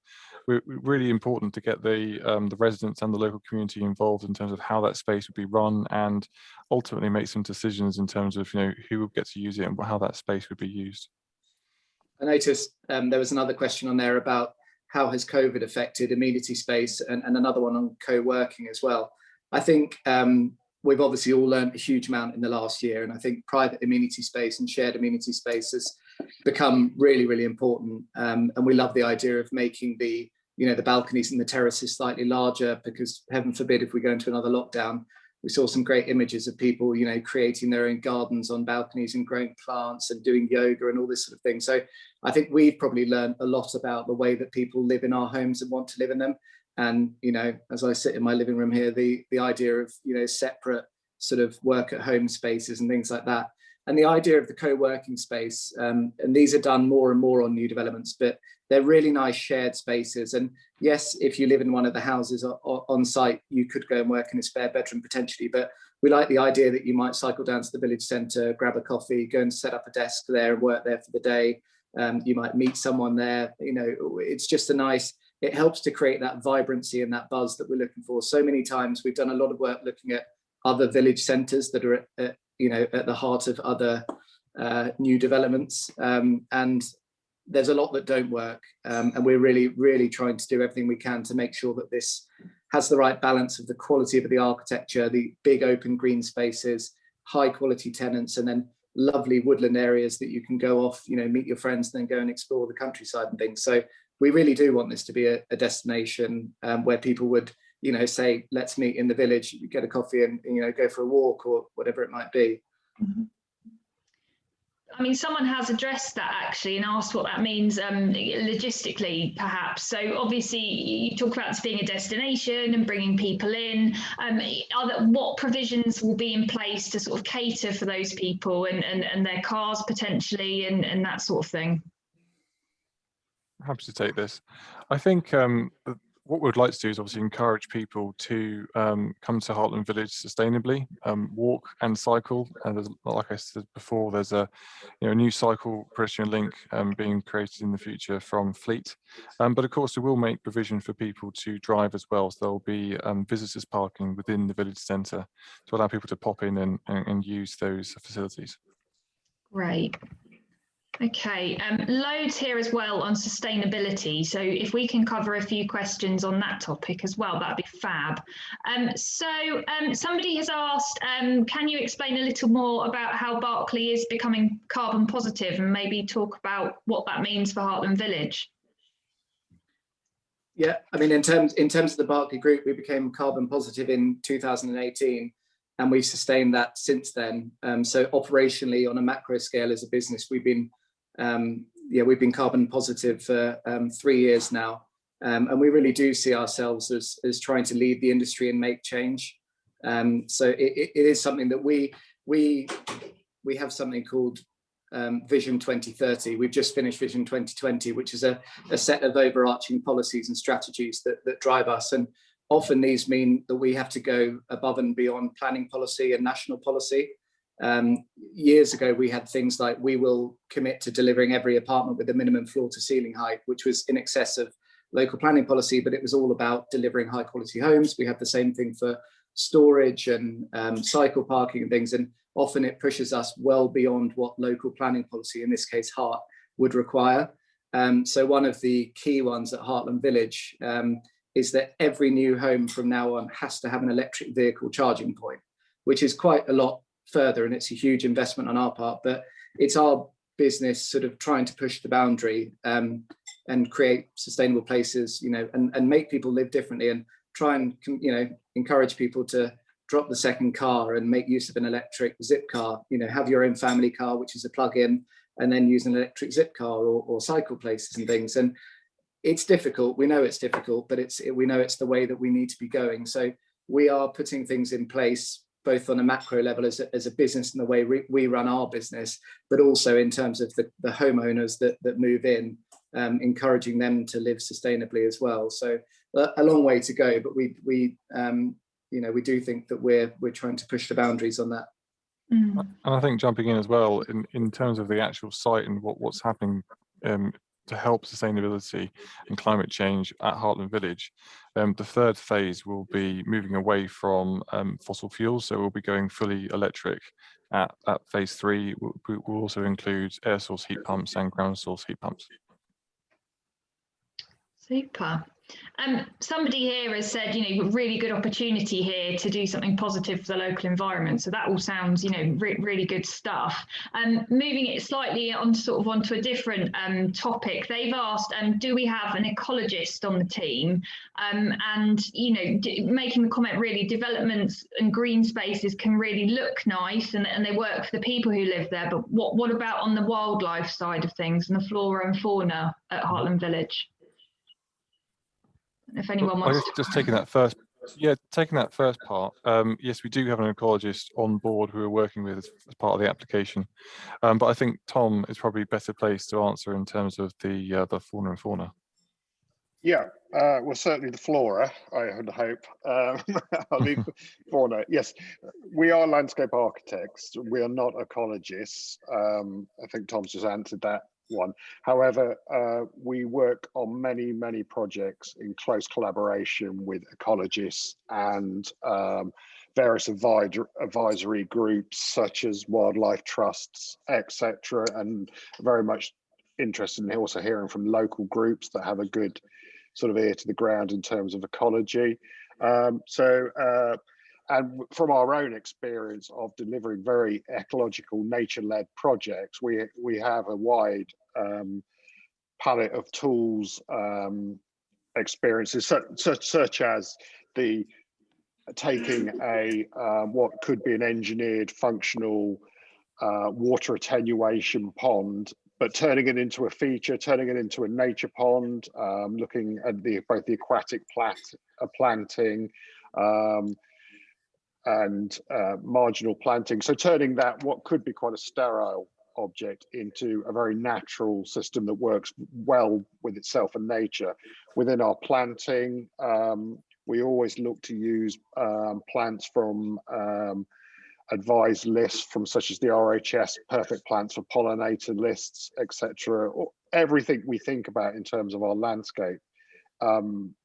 we're really important to get the residents and the local community involved in terms of how that space would be run, and ultimately make some decisions in terms of, you know, who will get to use it and how that space would be used. I noticed there was another question on there about how has COVID affected amenity space, and another one on co-working as well. I think we've obviously all learned a huge amount in the last year, and I think private amenity space and shared amenity space has become really, really important. And we love the idea of making the balconies and the terraces slightly larger, because heaven forbid if we go into another lockdown. We saw some great images of people, you know, creating their own gardens on balconies and growing plants and doing yoga and all this sort of thing. So I think we've probably learned a lot about the way that people live in our homes and want to live in them. And, you know, as I sit in my living room here, the idea of, you know, separate sort of work at home spaces and things like that. And the idea of the co-working space, and these are done more and more on new developments, but they're really nice shared spaces. And yes, if you live in one of the houses on site, you could go and work in a spare bedroom potentially, but we like the idea that you might cycle down to the village centre, grab a coffee, go and set up a desk there and work there for the day. You might meet someone there. You know, it's just it helps to create that vibrancy and that buzz that we're looking for. So many times we've done a lot of work looking at other village centres that are at the heart of other new developments, and there's a lot that don't work, and we're really, really trying to do everything we can to make sure that this has the right balance of the quality of the architecture, the big open green spaces, high quality tenants, and then lovely woodland areas that you can go off, you know, meet your friends, and then go and explore the countryside and things. So we really do want this to be a destination where people would, you know, say, let's meet in the village, get a coffee and, you know, go for a walk or whatever it might be. Mm-hmm. I mean, someone has addressed that actually and asked what that means logistically, perhaps. So obviously you talk about this being a destination and bringing people in. What provisions will be in place to sort of cater for those people and their cars potentially and that sort of thing? Happy to take this. I think what we'd like to do is obviously encourage people to come to Hartland Village sustainably, walk and cycle. And there's, like I said before, there's a new cycle pedestrian link being created in the future from Fleet. But of course, we will make provision for people to drive as well. So there'll be visitors parking within the village centre to allow people to pop in and use those facilities. Right. Okay, loads here as well on sustainability. So if we can cover a few questions on that topic as well, that'd be fab. Somebody has asked, can you explain a little more about how Berkeley is becoming carbon positive and maybe talk about what that means for Hartland Village? Yeah, I mean, in terms of the Berkeley Group, we became carbon positive in 2018. And we've sustained that since then. So operationally, on a macro scale as a business, we've been carbon positive for 3 years now. And we really do see ourselves as trying to lead the industry and make change. So it is something that we have something called Vision 2030. We've just finished Vision 2020, which is a set of overarching policies and strategies that drive us. And often these mean that we have to go above and beyond planning policy and national policy. Years ago, we had things like, we will commit to delivering every apartment with a minimum floor to ceiling height, which was in excess of local planning policy, but it was all about delivering high quality homes. We have the same thing for storage and cycle parking and things. And often it pushes us well beyond what local planning policy, in this case, Hart, would require. So one of the key ones at Hartland Village is that every new home from now on has to have an electric vehicle charging point, which is quite a lot further, and it's a huge investment on our part, but it's our business sort of trying to push the boundary and create sustainable places, and make people live differently, and try and, encourage people to drop the second car and make use of an electric zip car, have your own family car, which is a plug-in, and then use an electric zip car or cycle places and things. And it's difficult. We know it's difficult, but we know it's the way that we need to be going. So we are putting things in place, both on a macro level as a business and the way we run our business, but also in terms of the homeowners that move in, encouraging them to live sustainably as well. So a long way to go, but we we do think that we're trying to push the boundaries on that. Mm. And I think jumping in as well, in terms of the actual site and what's happening to help sustainability and climate change at Hartland Village, the third phase will be moving away from fossil fuels. So we'll be going fully electric at phase 3. We'll also include air source heat pumps and ground source heat pumps. Super. Somebody here has said, really good opportunity here to do something positive for the local environment. So that all sounds, really good stuff. Moving it slightly onto a different topic, they've asked, do we have an ecologist on the team? And, making the comment, really, developments and green spaces can really look nice and they work for the people who live there. But what about on the wildlife side of things and the flora and fauna at Hartland Village? If anyone wants I guess just taking that first part, yes, we do have an ecologist on board who we're working with as part of the application, but I think Tom is probably better placed to answer in terms of the fauna and fauna. Yeah, well, certainly the flora, I would hope. I'll leave fauna. Yes, we are landscape architects. We are not ecologists. I think Tom's just answered that one. However, we work on many projects in close collaboration with ecologists and various advisory groups such as wildlife trusts, etc., and very much interested in also hearing from local groups that have a good sort of ear to the ground in terms of ecology. And from our own experience of delivering very ecological, nature-led projects, we have a wide palette of tools, experiences, such as the taking a what could be an engineered, functional water attenuation pond, but turning it into a feature, turning it into a nature pond, looking at both the aquatic planting, and marginal planting. So turning that, what could be quite a sterile object, into a very natural system that works well with itself and nature. Within our planting, we always look to use plants from advised lists from such as the RHS perfect plants for pollinator lists, etc. Everything we think about in terms of our landscape,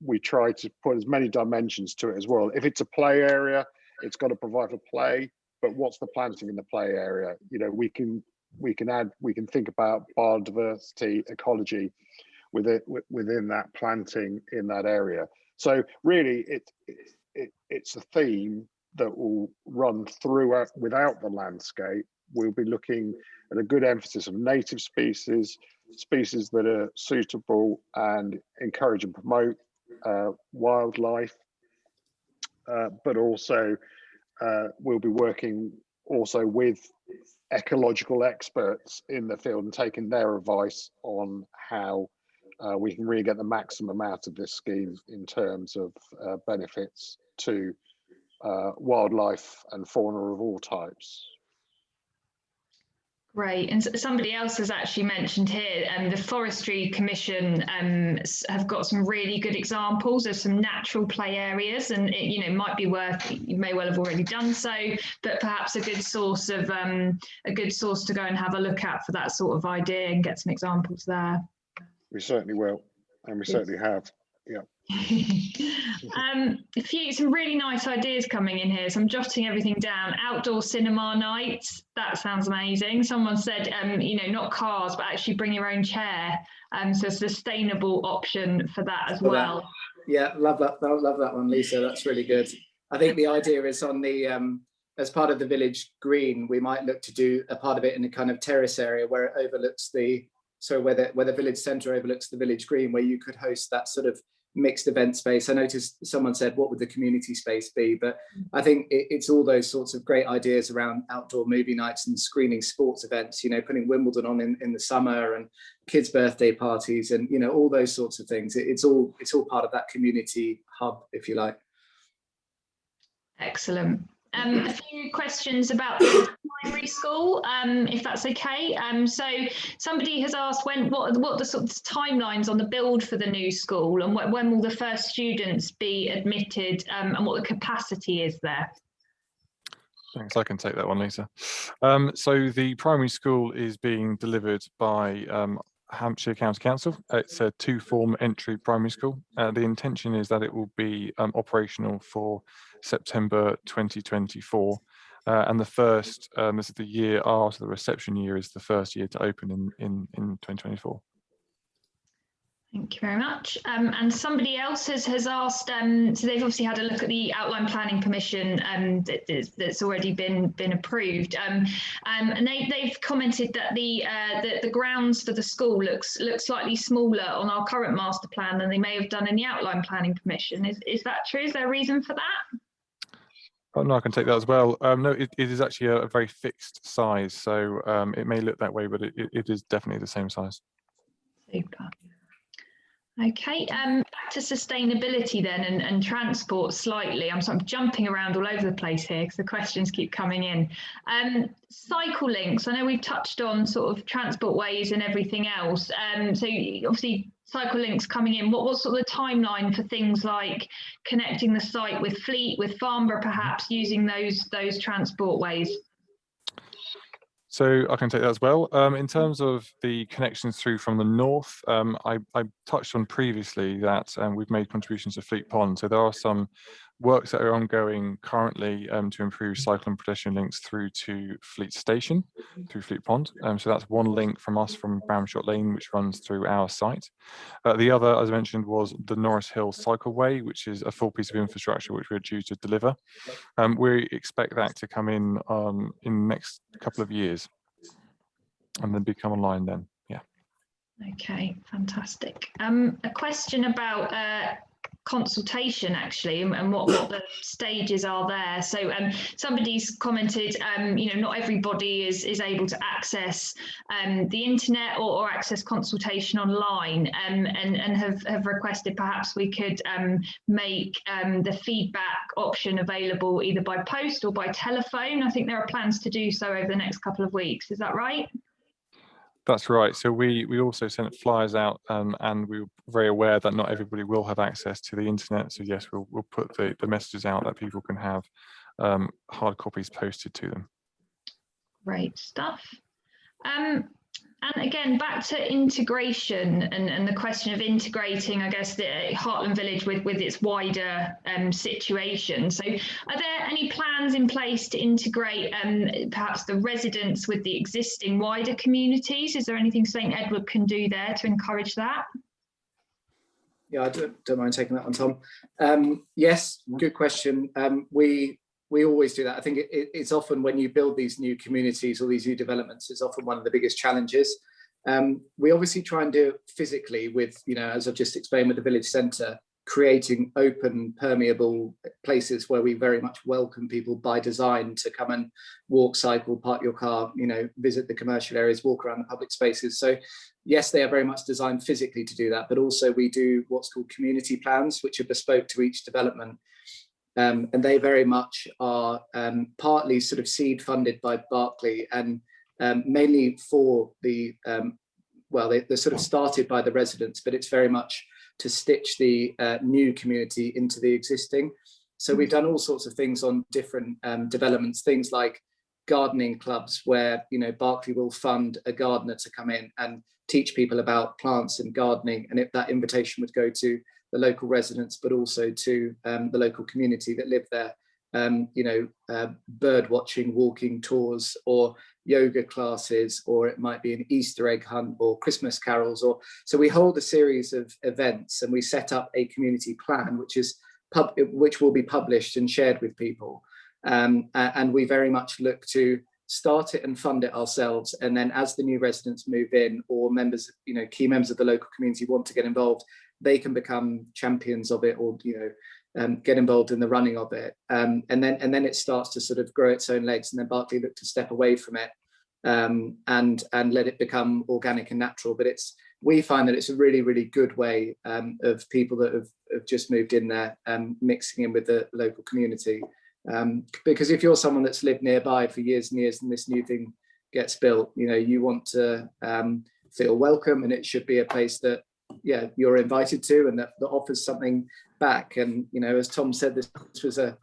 we try to put as many dimensions to it as well. If it's a play area, it's got to provide for play, but what's the planting in the play area? We can think about biodiversity, ecology within that planting in that area. So really, it's a theme that will run throughout without the landscape. We'll be looking at a good emphasis of native species that are suitable and encourage and promote wildlife. But also we'll be working also with ecological experts in the field and taking their advice on how we can really get the maximum out of this scheme in terms of benefits to wildlife and fauna of all types. Great. And somebody else has actually mentioned here, the Forestry Commission have got some really good examples of some natural play areas, and it might be worth, you may well have already done so, but perhaps a good source to go and have a look at for that sort of idea and get some examples there. We certainly will, and we certainly have. Yeah. Some really nice ideas coming in here, so I'm jotting everything down. Outdoor cinema nights, that sounds amazing. Someone said not cars, but actually bring your own chair, so a sustainable option for that as well. Yeah, love that one, Lisa. That's really good. I think the idea is on the as part of the village green, we might look to do a part of it in a kind of terrace area where it overlooks where the village centre overlooks the village green, where you could host that sort of mixed event space. I noticed someone said, what would the community space be? But I think it's all those sorts of great ideas around outdoor movie nights and screening sports events, putting Wimbledon on in the summer, and kids' birthday parties, and all those sorts of things. It's all part of that community hub, if you like. Excellent. A few questions about the primary school, if that's okay. So somebody has asked what the sort of timelines on the build for the new school, and when will the first students be admitted, and what the capacity is there. Thanks, I can take that one, Lisa. So the primary school is being delivered by Hampshire County Council. It's a 2-form entry primary school. The intention is that it will be operational for September 2024. And the first, this is the year after the reception year, is the first year to open in 2024. Thank you very much. And somebody else has asked, so they've obviously had a look at the Outline Planning Commission that's already been approved, and they've commented that the grounds for the school looks slightly smaller on our current master plan than they may have done in the Outline Planning Commission. Is that true? Is there a reason for that? Oh, no, I can take that as well. No, it is actually a very fixed size, so it may look that way, but it is definitely the same size. Super. Okay, back to sustainability then and transport slightly. I'm sort of jumping around all over the place here because the questions keep coming in. Cycle links, I know we've touched on sort of transport ways and everything else. So obviously cycle links coming in. What's sort of the timeline for things like connecting the site with Fleet, with Farnborough perhaps, using those transport ways? So I can take that as well. In terms of the connections through from the north, I touched on previously that we've made contributions to Fleet Pond. So there are some works that are ongoing currently to improve cycle and pedestrian links through to Fleet Station, through Fleet Pond. So that's one link from us from Bramshot Lane, which runs through our site. The other, as I mentioned, was the Norris Hill Cycleway, which is a full piece of infrastructure which we're due to deliver. We expect that to come in the next couple of years and then become online then. Yeah. Okay, fantastic. A question about consultation actually, and what the stages are there. So somebody's commented, not everybody is able to access the internet or access consultation online, and have requested perhaps we could make the feedback option available either by post or by telephone. I think there are plans to do so over the next couple of weeks. Is that right? That's right. So we also sent flyers out, and we were very aware that not everybody will have access to the internet. So yes, we'll put the messages out that people can have hard copies posted to them. Great stuff. And again, back to integration and the question of integrating, I guess, the Hartland Village with its wider situation. So are there any plans in place to integrate perhaps the residents with the existing wider communities? Is there anything St Edward can do there to encourage that? Yeah, I don't mind taking that one, Tom. Yes, good question. We always do that. I think it's often when you build these new communities or these new developments, it's often one of the biggest challenges. We obviously try and do it physically with, as I've just explained with the village centre, creating open, permeable places where we very much welcome people by design to come and walk, cycle, park your car, visit the commercial areas, walk around the public spaces. So yes, they are very much designed physically to do that, but also we do what's called community plans, which are bespoke to each development. And they very much are partly sort of seed funded by Berkeley and mainly for the, they're sort of started by the residents, but it's very much to stitch the new community into the existing. So we've done all sorts of things on different developments, things like gardening clubs where, Berkeley will fund a gardener to come in and teach people about plants and gardening. And if that invitation would go to the local residents, but also to the local community that live there, bird watching, walking tours, or yoga classes, or it might be an Easter egg hunt or Christmas carols. So we hold a series of events and we set up a community plan, which will be published and shared with people. And we very much look to start it and fund it ourselves. And then as the new residents move in, or members, key members of the local community want to get involved, they can become champions of it, or get involved in the running of it, and then it starts to sort of grow its own legs, and then Berkeley look to step away from it and let it become organic and natural. But we find that it's a really, really good way of people that have just moved in there, mixing in with the local community. Because if you're someone that's lived nearby for years and years and this new thing gets built, you know, you want to feel welcome, and it should be a place that, yeah, you're invited to, and that offers something back. And, you know, as Tom said, this was a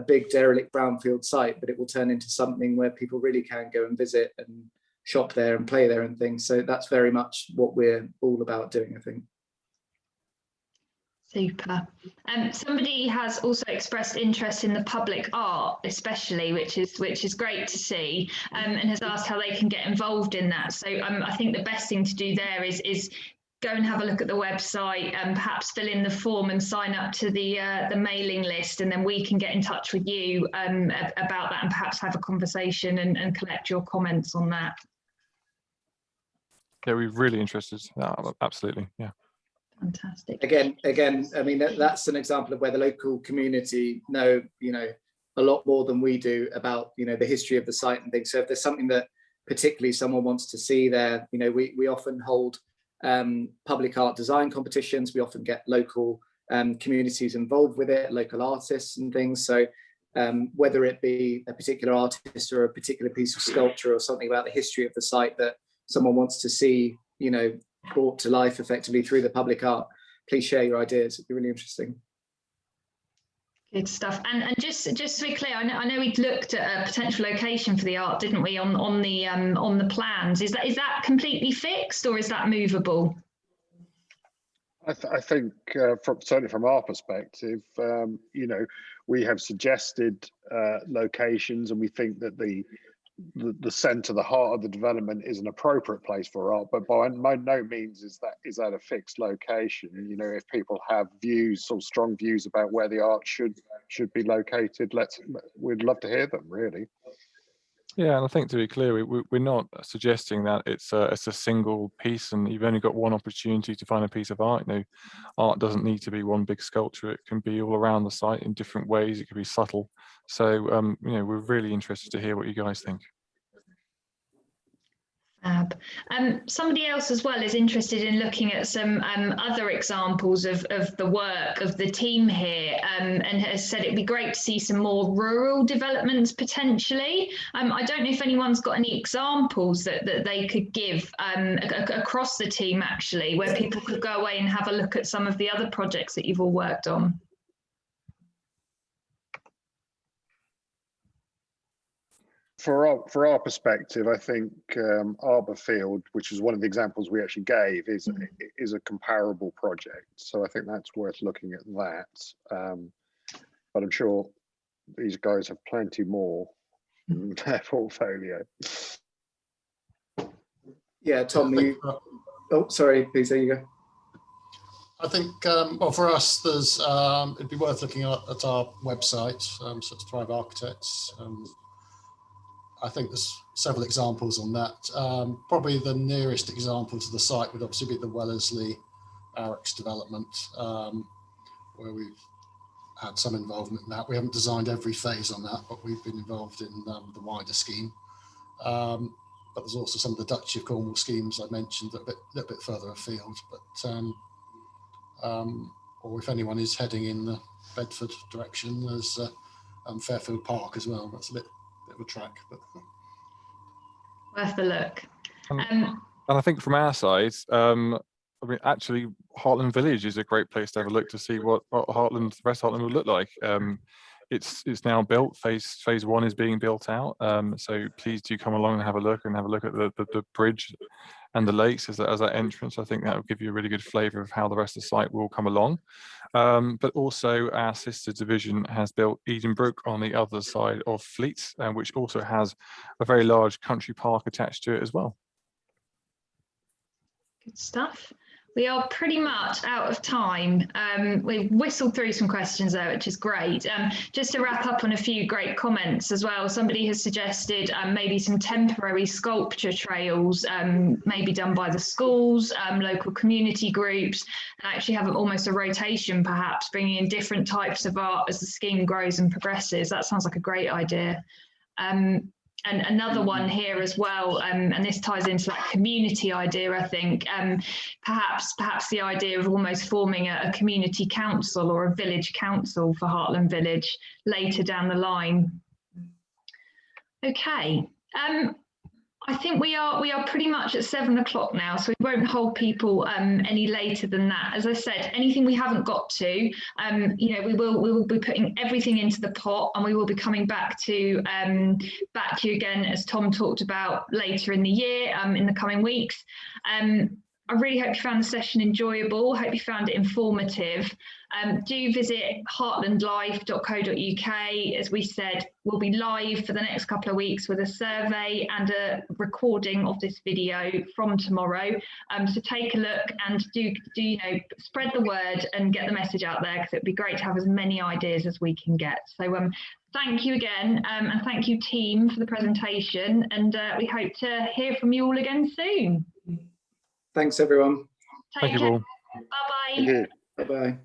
big derelict brownfield site, but it will turn into something where people really can go and visit and shop there and play there and things. So that's very much what we're all about doing, I think. Super. Somebody has also expressed interest in the public art, especially, which is great to see, and has asked how they can get involved in that. So I think the best thing to do there is go and have a look at the website and perhaps fill in the form and sign up to the mailing list, and then we can get in touch with you about that and perhaps have a conversation and collect your comments on that. Yeah, we're really interested. Absolutely, yeah. Fantastic. Again, I mean, that's an example of where the local community know, you know, a lot more than we do about, you know, the history of the site and things. So if there's something that particularly someone wants to see there, you know, we often hold public art design competitions. We often get local communities involved with it, local artists and things. So whether it be a particular artist or a particular piece of sculpture or something about the history of the site that someone wants to see, you know, brought to life effectively through the public art, please share your ideas. It'd be really interesting. Good stuff. And just to be clear, I know we looked at a potential location for the art, didn't we, on the plans? Is that completely fixed, or is that movable? I think certainly from our perspective, you know, we have suggested locations, and we think that the centre, the heart of the development, is an appropriate place for art, but by no means is that a fixed location. You know, if people have views, sort of strong views about where the art should be located, we'd love to hear them, really. Yeah, and I think, to be clear, we're not suggesting that it's a single piece and you've only got one opportunity to find a piece of art. You know, art doesn't need to be one big sculpture. It can be all around the site in different ways. It can be subtle. So, you know, we're really interested to hear what you guys think. Somebody else as well is interested in looking at some other examples of the work of the team here, and has said it'd be great to see some more rural developments potentially. I don't know if anyone's got any examples that they could give across the team, actually, where people could go away and have a look at some of the other projects that you've all worked on. For our perspective, I think Arborfield, which is one of the examples we actually gave, is a comparable project. So I think that's worth looking at that. But I'm sure these guys have plenty more in their portfolio. Yeah, Tom, oh, sorry, please, there you go. I think, well, for us, there's it'd be worth looking at our website, such as Thrive Architects. I think there's several examples on that. Probably the nearest example to the site would obviously be the Wellesley Barracks development, where we've had some involvement in that. We haven't designed every phase on that, but we've been involved in the wider scheme. But there's also some of the Duchy of Cornwall schemes I mentioned that are a little bit further afield. But or if anyone is heading in the Bedford direction, there's Fairfield Park as well. That's a bit of a track, but worth a look. And I think from our side, I mean, actually, Hartland Village is a great place to have a look to see what Hartland, the rest of Hartland will look like. It's now built. Phase 1 is being built out. So please do come along and have a look at the bridge and the lakes as that entrance. I think that will give you a really good flavour of how the rest of the site will come along. But also our sister division has built Edenbrook on the other side of Fleet, which also has a very large country park attached to it as well. Good stuff. We are pretty much out of time. We've whistled through some questions there, which is great. Just to wrap up on a few great comments as well, somebody has suggested maybe some temporary sculpture trails, maybe done by the schools, local community groups, and actually have almost a rotation, perhaps bringing in different types of art as the scheme grows and progresses. That sounds like a great idea. And another one here as well, and this ties into that community idea, I think, perhaps the idea of almost forming a community council or a village council for Hartland Village later down the line. Okay, I think we are pretty much at 7 o'clock now, so we won't hold people any later than that. As I said, anything we haven't got to, you know, we will be putting everything into the pot, and we will be coming back to you again, as Tom talked about, later in the year, in the coming weeks. I really hope you found the session enjoyable. Hope you found it informative. Do visit heartlandlife.co.uk. As we said, we'll be live for the next couple of weeks with a survey and a recording of this video from tomorrow. So take a look and do you know, spread the word and get the message out there, because it'd be great to have as many ideas as we can get. So thank you again, and thank you team for the presentation, and we hope to hear from you all again soon. Thanks, everyone. Take care. Thank you all. Bye-bye. Thank you. Bye-bye.